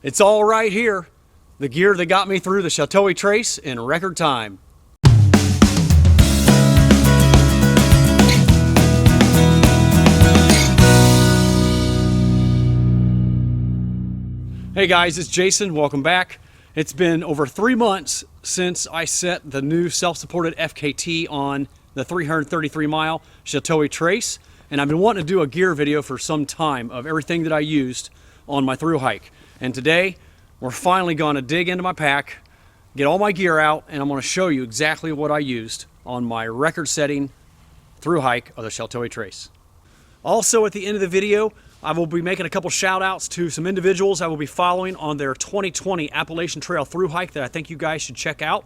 It's all right here. The gear that got me through the Sheltowee Trace in record time. Hey guys, it's Jason. Welcome back. It's been over 3 months since I set the new self-supported FKT on the 333-mile Sheltowee Trace, and I've been wanting to do a gear video for some time of everything that I used on my through hike. And today, we're finally going to dig into my pack, get all my gear out, and I'm going to show you exactly what I used on my record-setting through hike of the Sheltowee Trace. Also, at the end of the video, I will be making a couple shout outs to some individuals I will be following on their 2020 Appalachian Trail through hike that I think you guys should check out,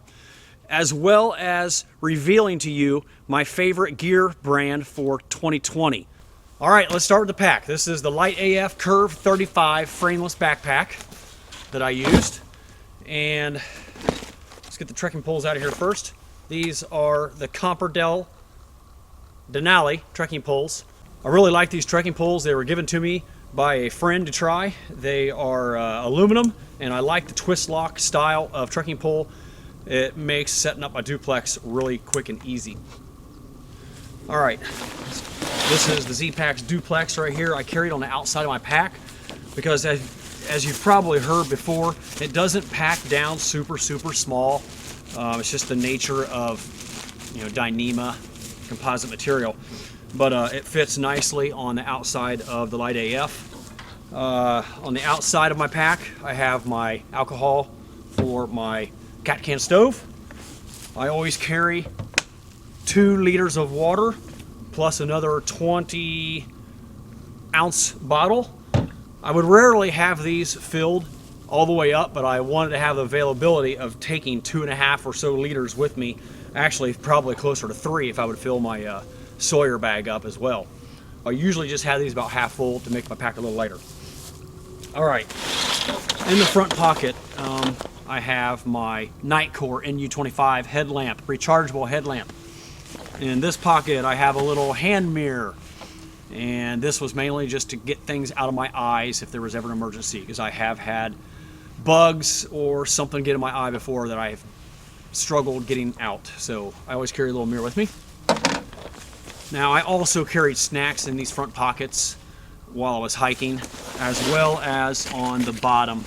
as well as revealing to you my favorite gear brand for 2020. All right, let's start with the pack. This is the Light AF Curve 35 frameless backpack that I used. And let's get the trekking poles out of here first. These are the Comperdell Denali trekking poles. I really like these trekking poles. They were given to me by a friend to try. They are aluminum, and I like the twist lock style of trekking pole. It makes setting up my duplex really quick and easy. All right, this is the Z-Pack's duplex right here. I carry it on the outside of my pack because as you've probably heard before, it doesn't pack down super small. It's just the nature of, Dyneema composite material. But it fits nicely on the outside of the Light AF. On the outside of my pack, I have my alcohol for my cat can stove. I always carry 2 liters of water plus another 20-ounce bottle. I would rarely have these filled all the way up, but I wanted to have the availability of taking 2.5 or so liters with me. Actually, probably closer to 3 if I would fill my Sawyer bag up as well. I usually just have these about half full to make my pack a little lighter. All right, in the front pocket, I have my Nightcore NU25 headlamp, rechargeable headlamp. In this pocket, I have a little hand mirror, and this was mainly just to get things out of my eyes if there was ever an emergency, because I have had bugs or something get in my eye before that I've struggled getting out. So I always carry a little mirror with me. Now, I also carried snacks in these front pockets while I was hiking, as well as on the bottom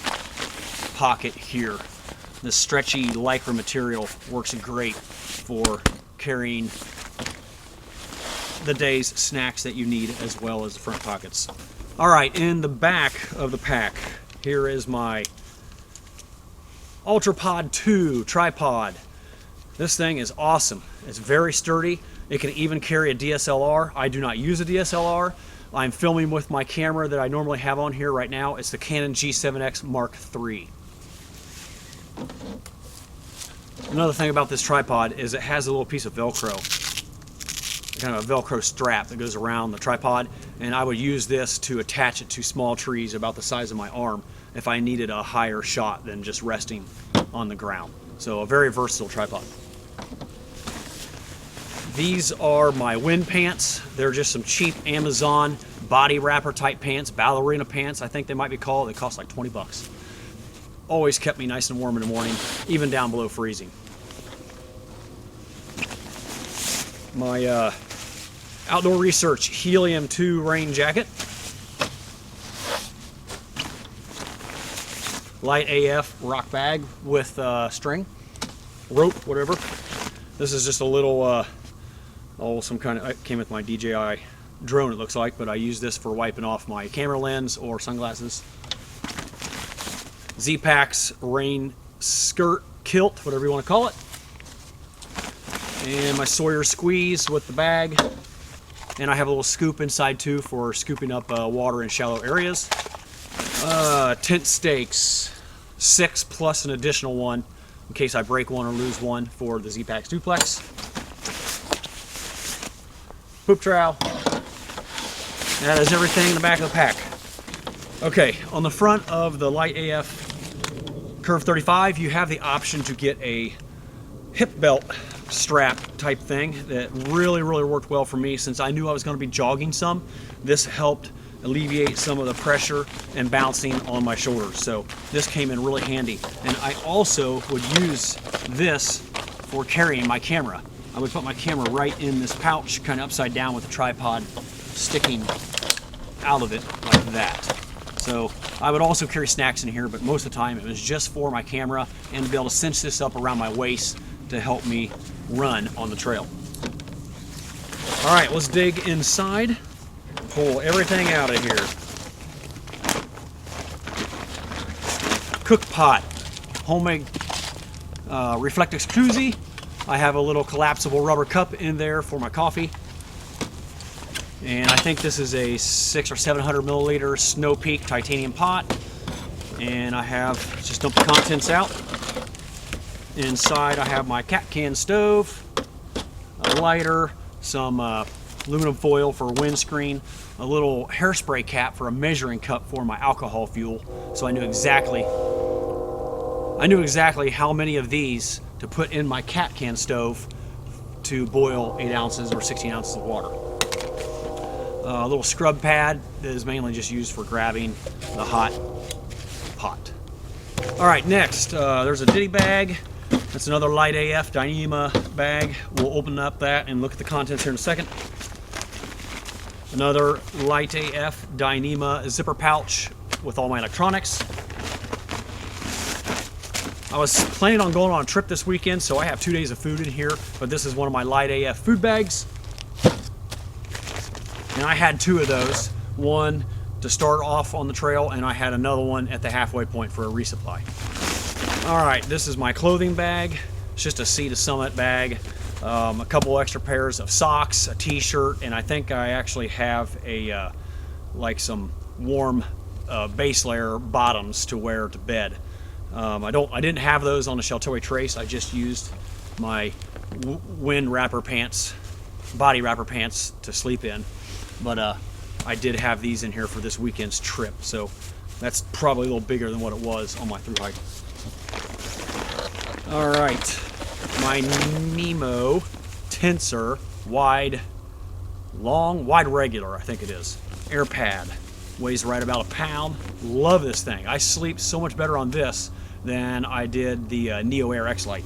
pocket here. This stretchy lycra material works great for carrying the day's snacks that you need, as well as the front pockets. All right, in the back of the pack, here is my UltraPod 2 tripod. This thing is awesome. It's very sturdy. It can even carry a DSLR. I do not use a DSLR. I'm filming with my camera that I normally have on here right now. It's the Canon G7X Mark III. Another thing about this tripod is it has a little piece of Velcro, kind of a Velcro strap that goes around the tripod, and I would use this to attach it to small trees about the size of my arm if I needed a higher shot than just resting on the ground. So a very versatile tripod. These are my wind pants. They're just some cheap Amazon body wrapper type pants, ballerina pants I think they might be called. They cost like 20 bucks. Always kept me nice and warm in the morning, even down below freezing. My Outdoor Research Helium 2 rain jacket. Light AF rock bag with string, rope, whatever. This is just a little, some kind of, it came with my DJI drone it looks like, but I use this for wiping off my camera lens or sunglasses. Z-Pack's rain skirt, kilt, whatever you want to call it. And my Sawyer squeeze with the bag. And I have a little scoop inside too for scooping up water in shallow areas. Tent stakes, 6 plus an additional one in case I break one or lose one for the Z-Pack's duplex. Poop trowel. That is everything in the back of the pack. Okay, on the front of the Light AF Curve 35, you have the option to get a hip belt strap type thing that really worked well for me since I knew I was going to be jogging some. This helped alleviate some of the pressure and bouncing on my shoulders. So this came in really handy. And I also would use this for carrying my camera. I would put my camera right in this pouch, kind of upside down with the tripod sticking out of it like that. So I would also carry snacks in here, but most of the time it was just for my camera and to be able to cinch this up around my waist to help me run on the trail. All right, let's dig inside, pull everything out of here. Cook pot, homemade Reflectix koozie. I have a little collapsible rubber cup in there for my coffee. And I think this is a 600 or 700 milliliter Snow Peak titanium pot. And I have just dumped the contents out. Inside I have my cat can stove, a lighter, some aluminum foil for a windscreen, a little hairspray cap for a measuring cup for my alcohol fuel. So I knew exactly how many of these to put in my cat can stove to boil 8 ounces or 16 ounces of water. A little scrub pad that is mainly just used for grabbing the hot pot. All right, next there's a ditty bag. That's another Light AF Dyneema bag. We'll open up that and look at the contents here in a second. Another Light AF Dyneema zipper pouch with all my electronics. I was planning on going on a trip this weekend, so I have 2 days of food in here, but this is one of my Light AF food bags. And I had 2 of those. One to start off on the trail, and I had another one at the halfway point for a resupply. All right, this is my clothing bag. It's just a Sea to Summit bag. A couple extra pairs of socks, a t-shirt, and I think I actually have a like some warm base layer bottoms to wear to bed. I didn't have those on the Sheltowee Trace. I just used my wind wrapper pants, body wrapper pants to sleep in. But I did have these in here for this weekend's trip, so that's probably a little bigger than what it was on my thru-hike. All right, my Nemo Tensor wide regular, I think it is, air pad. Weighs right about a pound. Love this thing. I sleep so much better on this than I did the Neo Air X-Lite.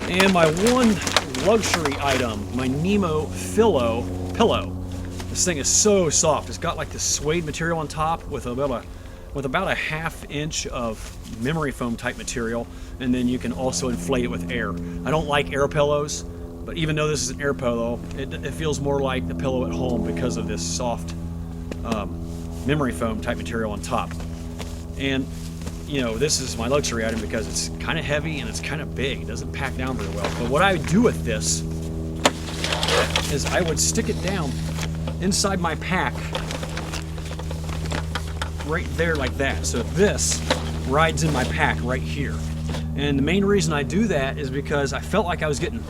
And my one luxury item, my Nemo Pillow. This thing is so soft. It's got like this suede material on top with about a ½ inch of memory foam type material, and then you can also inflate it with air. I don't like air pillows, but even though this is an air pillow, it feels more like the pillow at home because of this soft memory foam type material on top. And you know, this is my luxury item because it's kind of heavy and it's kind of big. It doesn't pack down very well. But what I would do with this is I would stick it down inside my pack right there like that. So this rides in my pack right here. And the main reason I do that is because I felt like I was getting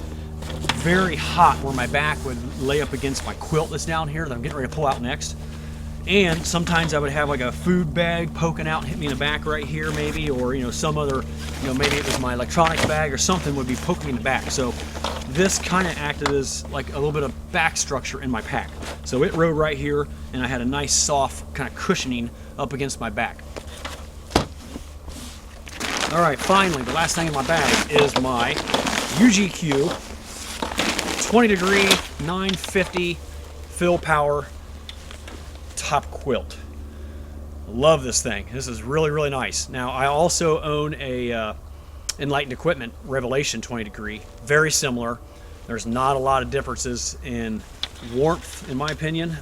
very hot where my back would lay up against my quilt that's down here that I'm getting ready to pull out next. And sometimes I would have like a food bag poking out and hit me in the back right here maybe, or some other, maybe it was my electronics bag or something would be poking me in the back. So this kind of acted as like a little bit of back structure in my pack. So it rode right here and I had a nice soft kind of cushioning up against my back. All right, finally, the last thing in my bag is my UGQ 20 degree 950 fill power top quilt. Love this thing. This is really, really nice. Now, I also own a Enlightened Equipment Revelation 20 degree. Very similar. There's not a lot of differences in warmth, in my opinion,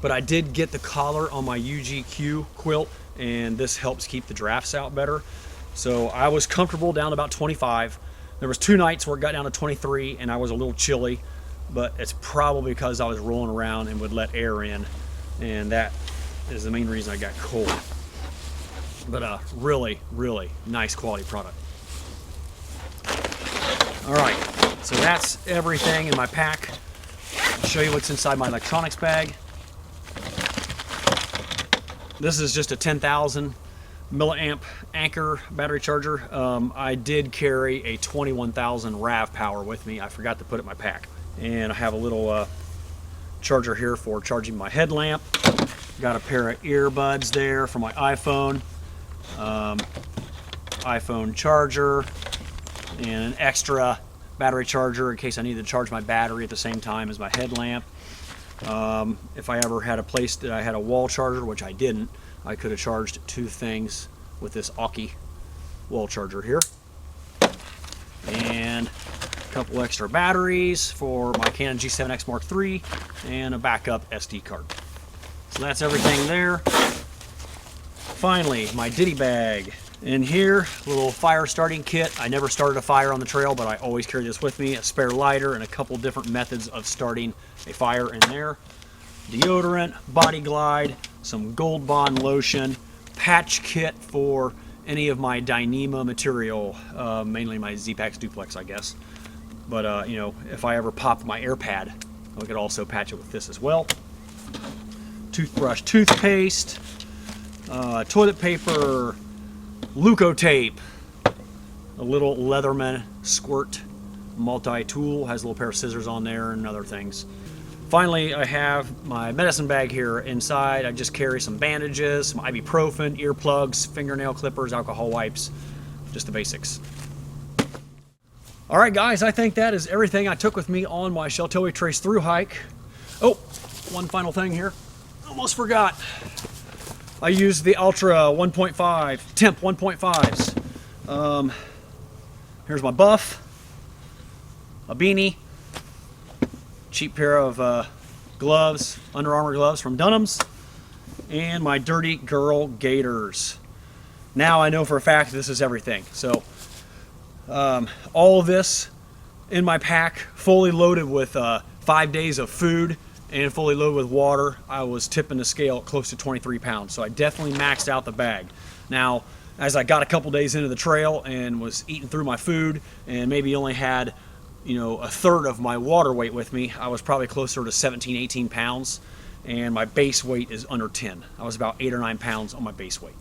but I did get the collar on my UGQ quilt, and this helps keep the drafts out better. So I was comfortable down to about 25. There was 2 nights where it got down to 23, and I was a little chilly, but it's probably because I was rolling around and would let air in, and that is the main reason I got cold. But really, really nice quality product. All right, so that's everything in my pack. I'll show you what's inside my electronics bag. This is just a 10,000 milliamp Anchor battery charger. I did carry a 21,000 RAV power with me. I forgot to put it in my pack. And I have a little charger here for charging my headlamp. Got a pair of earbuds there for my iPhone. iPhone charger, and an extra battery charger in case I need to charge my battery at the same time as my headlamp. If I ever had a place that I had a wall charger, which I didn't, I could have charged two things with this Aki wall charger here. And a couple extra batteries for my Canon G7X Mark III and a backup SD card. So that's everything there. Finally, my ditty bag. In here, a little fire starting kit. I never started a fire on the trail, but I always carry this with me. A spare lighter and a couple different methods of starting a fire in there. Deodorant, body glide, some Gold Bond lotion, patch kit for any of my Dyneema material, mainly my Z-Pax Duplex, I guess. But, you know, if I ever pop my AirPad, I could also patch it with this as well. Toothbrush, toothpaste, toilet paper, Leukotape, a little Leatherman squirt multi-tool, has a little pair of scissors on there and other things. Finally, I have my medicine bag here. Inside, I just carry some bandages, some ibuprofen, earplugs, fingernail clippers, alcohol wipes, just the basics. All right, guys, I think that is everything I took with me on my Sheltowee Trace through hike. Oh, one final thing here. Almost forgot. I used the Ultra 1.5, Temp 1.5s. Here's my buff, a beanie, cheap pair of gloves, Under Armour gloves from Dunham's, and my Dirty Girl gaiters. Now I know for a fact this is everything. So all of this in my pack, fully loaded with 5 days of food and fully loaded with water. I was tipping the scale at close to 23 pounds, so I definitely maxed out the bag. Now, as I got a couple days into the trail and was eating through my food and maybe only had, you know, a third of my water weight with me, I was probably closer to 17, 18 pounds, and my base weight is under 10. I was about 8 or 9 pounds on my base weight.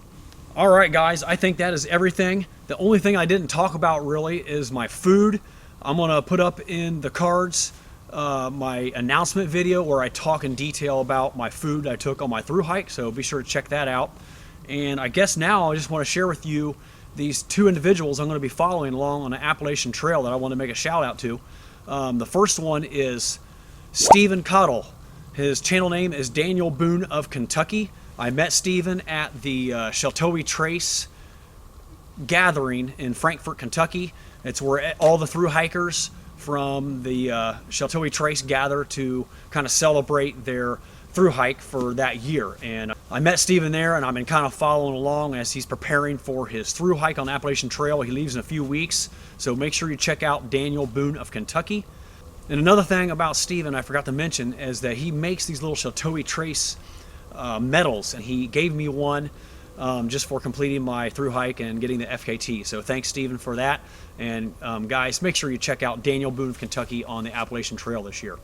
All right, guys, I think that is everything. The only thing I didn't talk about really is my food. I'm gonna put up in the cards my announcement video where I talk in detail about my food I took on my through hike, so be sure to check that out. And I guess now I just want to share with you these two individuals I'm going to be following along on the Appalachian Trail that I want to make a shout out to. The first one is Stephen Cottle. His channel name is Daniel Boone of Kentucky. I met Stephen at the Sheltowee Trace gathering in Frankfort, Kentucky. It's where all the through hikers from the Sheltowee Trace gather to kind of celebrate their through hike for that year. And I met Stephen there, and I've been kind of following along as he's preparing for his through hike on the Appalachian Trail. He leaves in a few weeks, so make sure you check out Daniel Boone of Kentucky. And another thing about Stephen I forgot to mention is that he makes these little Sheltowee Trace medals, and he gave me one just for completing my through hike and getting the FKT. So thanks, Stephen, for that. And guys, make sure you check out Daniel Boone of Kentucky on the Appalachian Trail this year.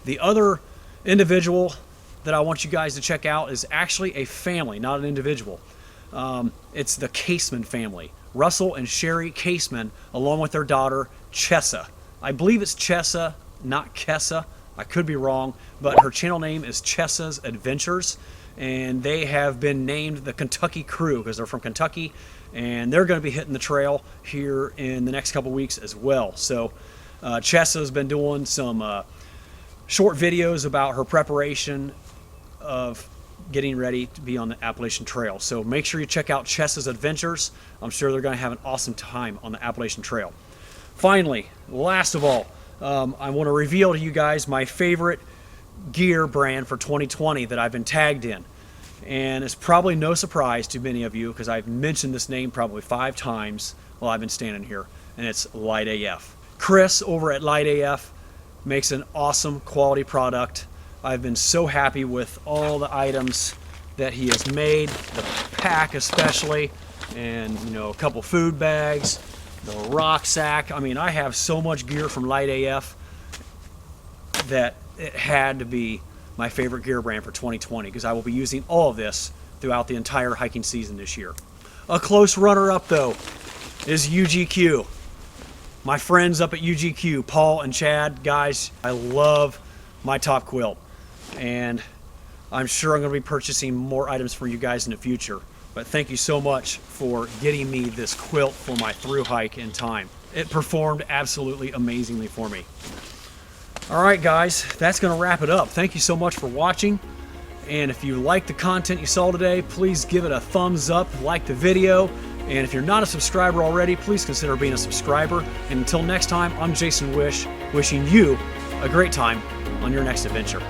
The other individual that I want you guys to check out is actually a family, not an individual. It's the Caseman family. Russell and Sherry Caseman, along with their daughter, Chessa. I believe it's Chessa, not Chessa. I could be wrong, but her channel name is Chessa's Adventures, and they have been named the Kentucky Crew because they're from Kentucky, and they're going to be hitting the trail here in the next couple weeks as well. So Chessa's been doing some short videos about her preparation of getting ready to be on the Appalachian Trail. So make sure you check out Chessa's Adventures. I'm sure they're going to have an awesome time on the Appalachian Trail. Finally, last of all, I want to reveal to you guys my favorite gear brand for 2020 that I've been tagged in. And it's probably no surprise to many of you because I've mentioned this name probably 5 times while I've been standing here, and it's Light AF. Chris over at Light AF makes an awesome quality product. I've been so happy with all the items that he has made, the pack especially, and you know, a couple food bags, the rucksack. I mean, I have so much gear from Light AF that it had to be my favorite gear brand for 2020 because I will be using all of this throughout the entire hiking season this year. A close runner-up though is UGQ. My friends up at UGQ, Paul and Chad, guys, I love my top quilt. and I'm sure I'm going to be purchasing more items for you guys in the future. But thank you so much for getting me this quilt for my through hike in time. It performed absolutely amazingly for me. All right, guys, that's going to wrap it up. Thank you so much for watching. And if you like the content you saw today, please give it a thumbs up, like the video. And if you're not a subscriber already, please consider being a subscriber. And until next time, I'm Jason Wish, wishing you a great time on your next adventure.